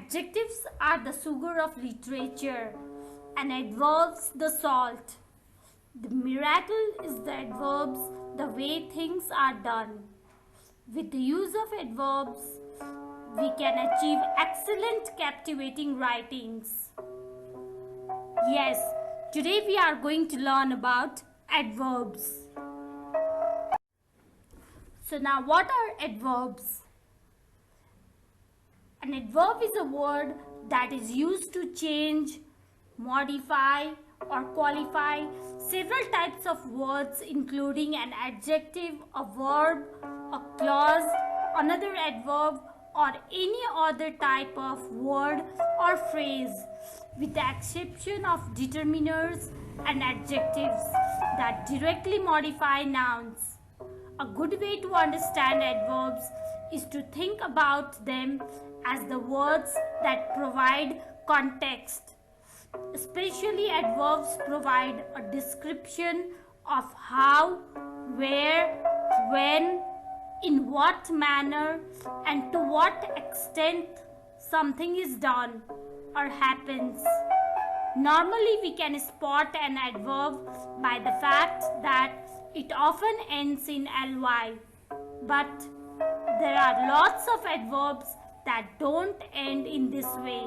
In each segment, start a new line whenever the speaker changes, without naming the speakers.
Adjectives are the sugar of literature and adverbs the salt. The miracle is the adverbs, the way things are done. With the use of adverbs, we can achieve excellent, captivating writings. Yes, today we are going to learn about adverbs. So now what are adverbs? An adverb is a word that is used to change, modify, or qualify several types of words, including an adjective, a verb, a clause, another adverb, or any other type of word or phrase, with the exception of determiners and adjectives that directly modify nouns. A good way to understand adverbs is to think about them as the words that provide context. Especially adverbs provide a description of how, where, when, in what manner, and to what extent something is done or happens. Normally, we can spot an adverb by the fact that it often ends in ly, but there are lots of adverbs that don't end in this way.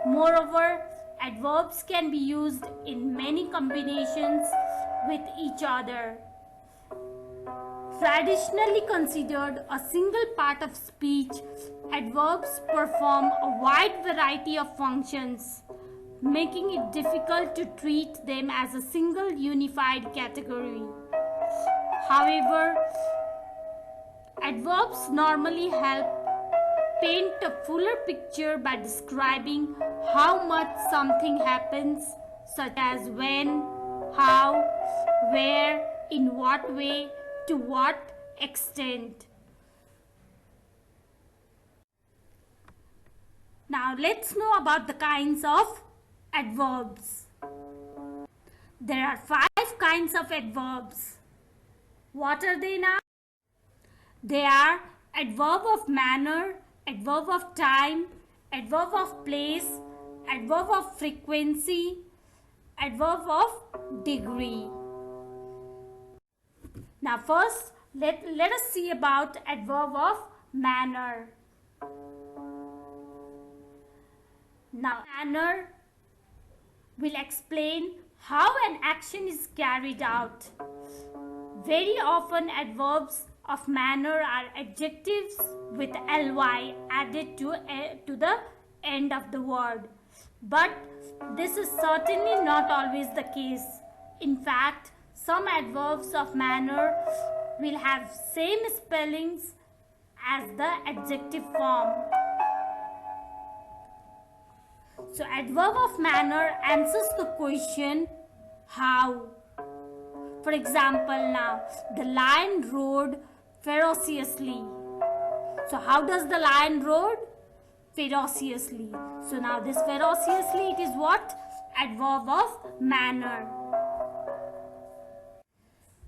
Moreover, adverbs can be used in many combinations with each other. Traditionally considered a single part of speech, adverbs perform a wide variety of functions, making it difficult to treat them as a single unified category. However, adverbs normally help paint a fuller picture by describing how much something happens, such as when, how, where, in what way, to what extent. Now let's know about the kinds of adverbs. There are 5 kinds of adverbs. What are they now? They are adverb of manner, adverb of time, adverb of place, adverb of frequency, adverb of degree. Now first, let us see about adverb of manner. Now, manner will explain how an action is carried out. Very often adverbs of manner are adjectives with ly added to the end of the word. But this is certainly not always the case. In fact, some adverbs of manner will have same spellings as the adjective form. So adverb of manner answers the question how. For example, now the lion roared ferociously. So how does the lion roar? Ferociously. So now this ferociously, it is what? Adverb of manner.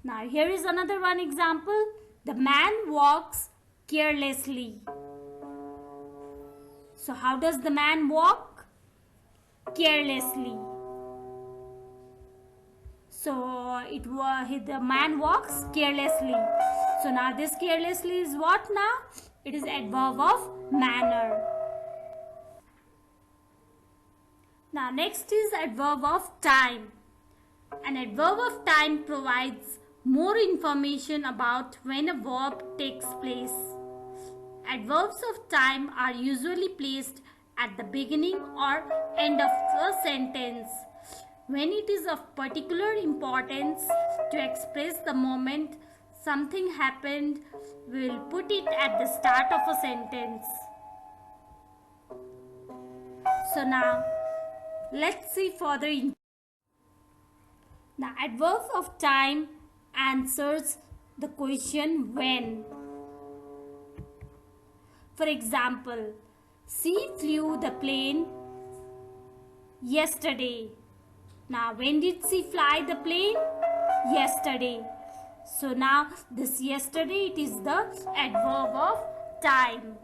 Now here is another one example. The man walks carelessly. So how does the man walk? Carelessly. So the man walks carelessly. So now this carelessly is what now? It is adverb of manner. Now next is adverb of time. An adverb of time provides more information about when a verb takes place. Adverbs of time are usually placed at the beginning or end of a sentence. When it is of particular importance to express the moment something happened, we will put it at the start of a sentence. So now, let's see further. Now, adverb of time answers the question when. For example, she flew the plane yesterday. Now, when did she fly the plane? Yesterday. So now, this yesterday, it is the adverb of time.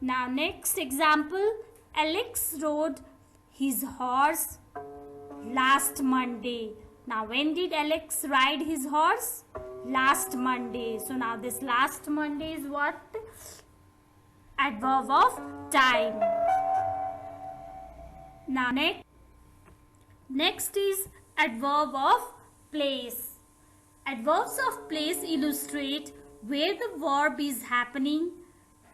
Now next example, Alex rode his horse last Monday. Now when did Alex ride his horse? Last Monday. So now this last Monday is what? Adverb of time. Now next is adverb of place. Adverbs of place illustrate where the verb is happening.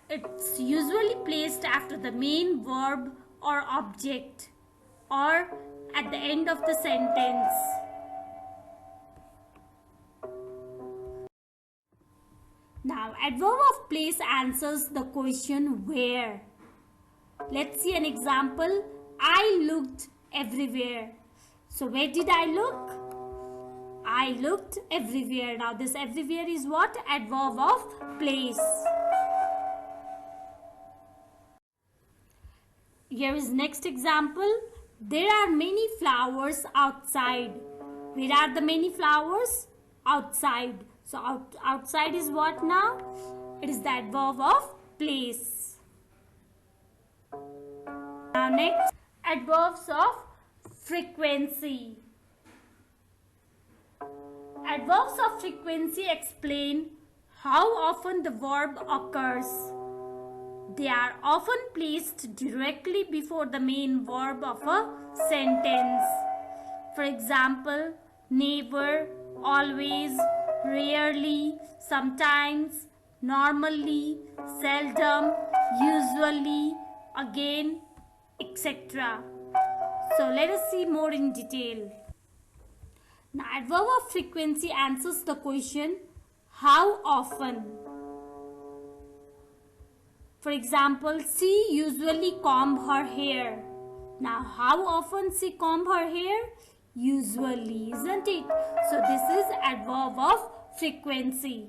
It's usually placed after the main verb or object or at the end of the sentence. Now, adverb of place answers the question where. Let's see an example. I looked everywhere. So, where did I look? I looked everywhere. Now, this everywhere is what? Adverb of place. Here is next example. There are many flowers outside. Where are the many flowers? Outside. So outside is what now? It is the adverb of place. Now next, adverbs of frequency. Adverbs of frequency explain how often the verb occurs. They are often placed directly before the main verb of a sentence. For example, never, always, rarely, sometimes, normally, seldom, usually, again, etc. So let us see more in detail. Now, adverb of frequency answers the question, how often? For example, she usually comb her hair. Now, how often she comb her hair? Usually, isn't it? So, this is adverb of frequency.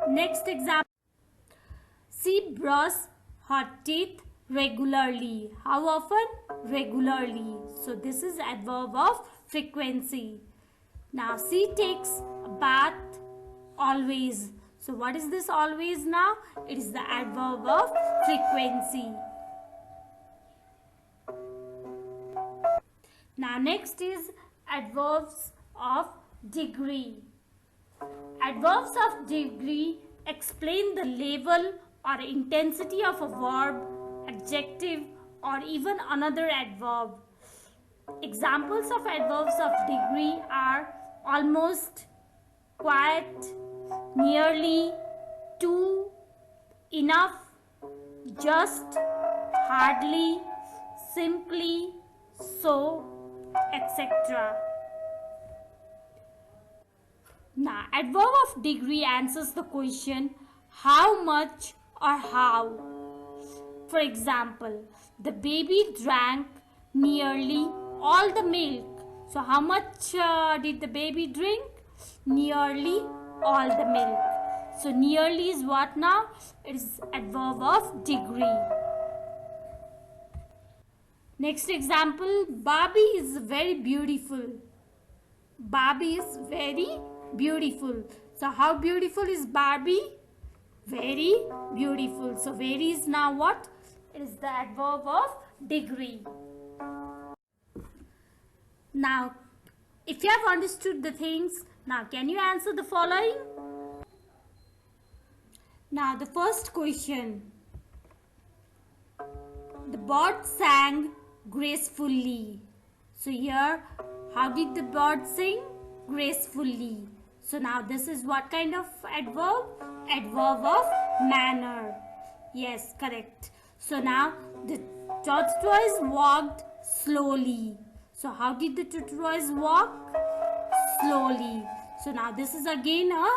Next example. She brushes her teeth regularly. How often? Regularly. So, this is adverb of frequency. Now, she takes a bath always. So, what is this always now? It is the adverb of frequency. Now, next is adverbs of degree. Adverbs of degree explain the level or intensity of a verb, adjective, or even another adverb. Examples of adverbs of degree are almost, quite, nearly, too, enough, just, hardly, simply, so, etc. Now, adverb of degree answers the question how much or how. For example, the baby drank nearly all the milk. So, how much did the baby drink? Nearly all the milk. So, nearly is what now? It is adverb of degree. Next example, Barbie is very beautiful. Barbie is very beautiful. So, how beautiful is Barbie? Very beautiful. So, very is now what? It is the adverb of degree. Now, if you have understood the things, now can you answer the following? Now, the first question. The bird sang gracefully. So, here, how did the bird sing? Gracefully. So, now this is what kind of adverb? Adverb of manner. Yes, correct. So, now the tortoise walked slowly. So, how did the tortoise walk? Slowly. So, now this is again a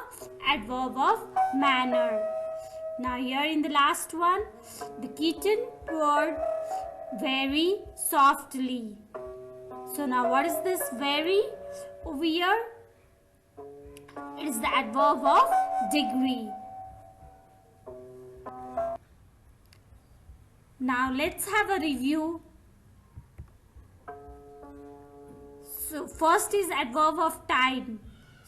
adverb of manner. Now, here in the last one, the kitten purred very softly. So, now what is this very over here? It is the adverb of degree. Now, let's have a review. So, first is adverb of time.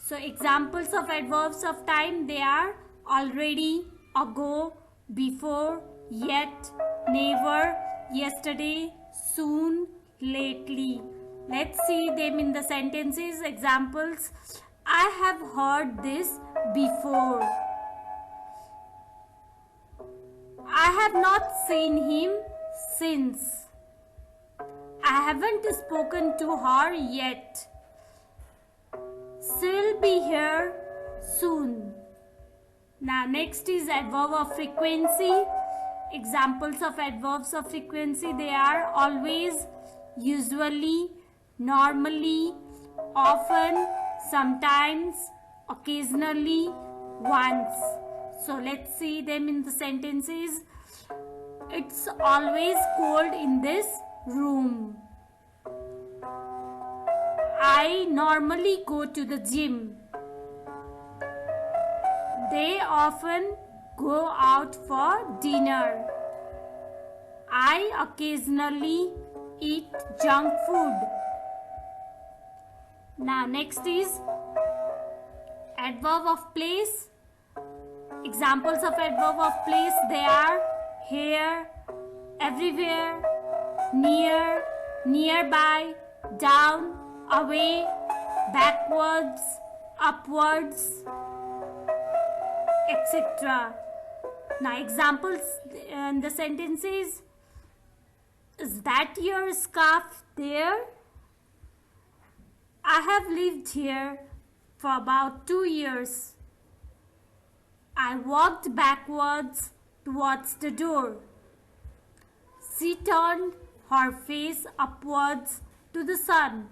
So, examples of adverbs of time, they are already, ago, before, yet, never, yesterday, soon, lately. Let's see them in the sentences. Examples. I have heard this before. I have not seen him since. I haven't spoken to her yet. She'll be here soon. Now next is adverb of frequency. Examples of adverbs of frequency, they are always, usually, normally, often, sometimes, occasionally, once. So let's see them in the sentences. It's always cold in this room. I normally go to the gym. They often go out for dinner. I occasionally eat junk food. Now next is adverb of place. Examples of adverb of place, they are here, everywhere, near, nearby, down, away, backwards, upwards, etc. Now examples in the sentences. Is that your scarf there? I have lived here for about 2 years. I walked backwards towards the door. She turned her face upwards to the sun.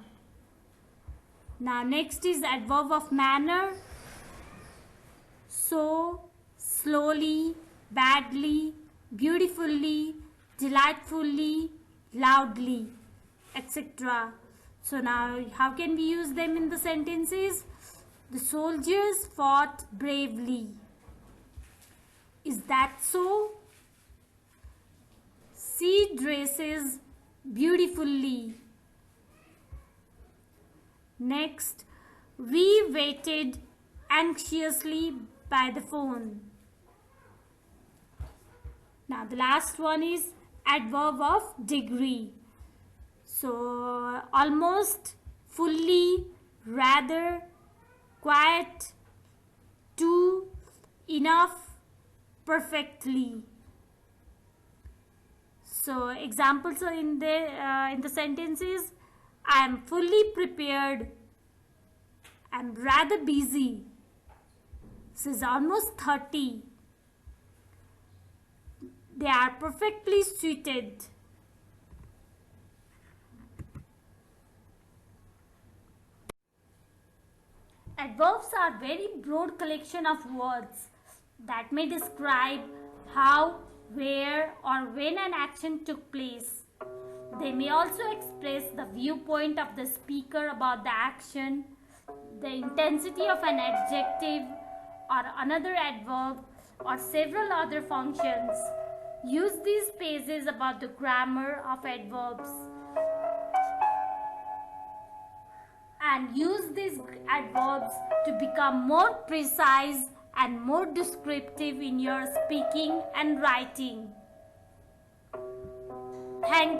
Now next is adverb of manner. So, slowly, badly, beautifully, delightfully, loudly, etc. So now how can we use them in the sentences? The soldiers fought bravely. Is that so? She dresses beautifully. Next, we waited anxiously by the phone. Now the last one is adverb of degree. So almost, fully, rather, quite, to, enough, perfectly. So examples are in the sentences. I am fully prepared. I am rather busy. She's almost 30. They are perfectly suited. Adverbs are very broad collection of words that may describe how, where, or when an action took place. They may also express the viewpoint of the speaker about the action, the intensity of an adjective or another adverb, or several other functions. Use these pages about the grammar of adverbs and use these adverbs to become more precise and more descriptive in your speaking and writing. Thank you.